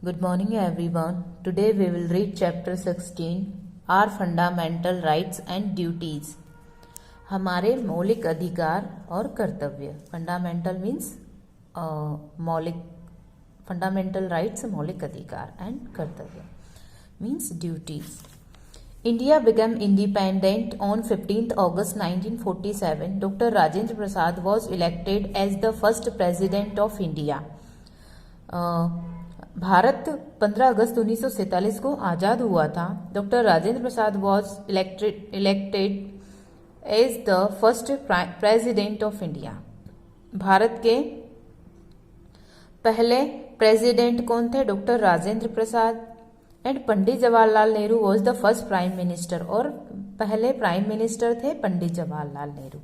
Good morning everyone. Today we will read chapter 16 Our Fundamental Rights and Duties. हमारे मौलिक अधिकार और कर्तव्य. Fundamental means मौलिक, fundamental rights मौलिक अधिकार and कर्तव्य means duties. India became independent on 15th August 1947. Dr. Rajendra Prasad was elected as the first president of India. Bharat 15 अगस्त 1947 को आज़ाद हुआ था. Doctor Rajendra Prasad was elected as the first president of India. Bharat के पहले president कौन थे? Doctor Rajendra Prasad. And Pandit Jawaharlal Nehru was the first prime minister. और पहले प्राइम मिनिस्टर थे Pandit Jawaharlal Nehru.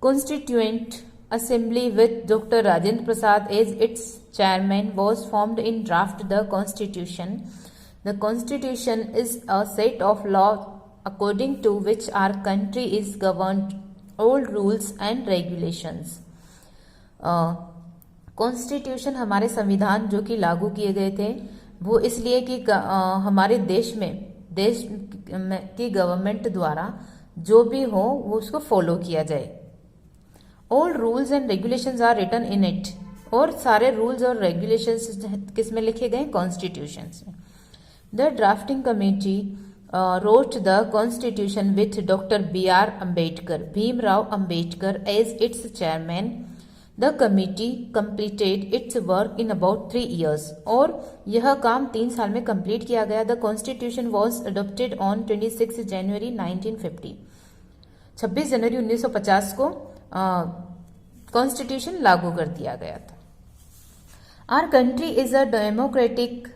Constituent Assembly with Dr. Rajendra Prasad as its chairman was formed in draft the Constitution. The Constitution is a set of laws according to which our country is governed, all rules and regulations. Constitution हमारे संविधान जो कि लागू किए गए थे वो इसलिए कि हमारे देश की गवर्नमेंट द्वारा जो भी हो वो उसको फॉलो किया जाए. All rules and regulations are written in it. और सारे रूल्स और रेगुलेशंस किस में लिखे गए? कॉन्स्टिट्यूशंस में. The drafting committee wrote the constitution with Dr. B.R. Ambedkar, Bhimrao Ambedkar as its chairman. The committee completed its work in about 3 years. और यह काम 3 साल में कंप्लीट किया गया. The constitution was adopted on 26 January 1950. 26 जनवरी 1950 को कॉन्स्टिट्यूशन लागू कर दिया गया था. Our country is a democratic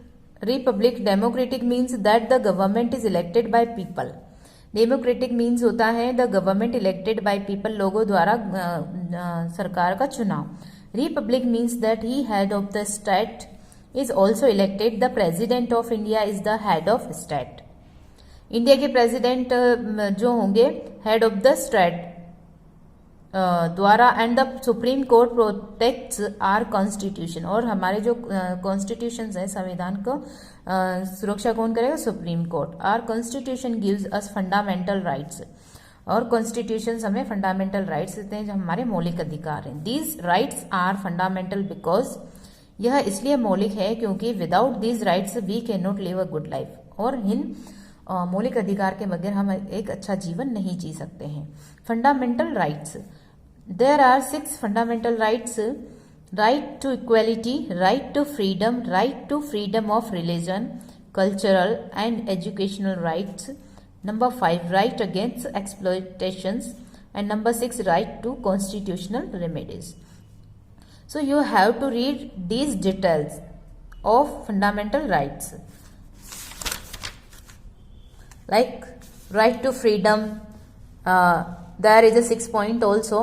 republic. Democratic means that the government is elected by people. Democratic means होता है the government elected by people, लोगों द्वारा सरकार का चुनाव. Republic means that he head of the state is also elected. The president of India is the head of state. India के president जो होंगे हेड ऑफ द स्टेट द्वारा. And the Supreme Court protects our constitution. और हमारे जो constitution है संविधान को सुरक्षा कौन करेगा? Supreme Court. Our constitution gives us fundamental rights. और कॉन्स्टिट्यूशन हमें फंडामेंटल राइट्स देते हैं जो हमारे मौलिक अधिकार हैं. These rights are fundamental because, यह इसलिए मौलिक है क्योंकि without these rights we can not live a good life. और इन मौलिक अधिकार के बगैर हम एक अच्छा जीवन नहीं जी सकते हैं. Fundamental rights. There are 6 fundamental rights: right to equality, right to freedom of religion, cultural and educational rights. Number 5, right against exploitations, and number 6, right to constitutional remedies. So you have to read these details of fundamental rights, like right to freedom. There is a 6 point also.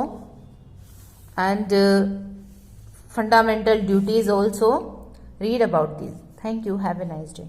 And fundamental duties also. Read about these. Thank you. Have a nice day.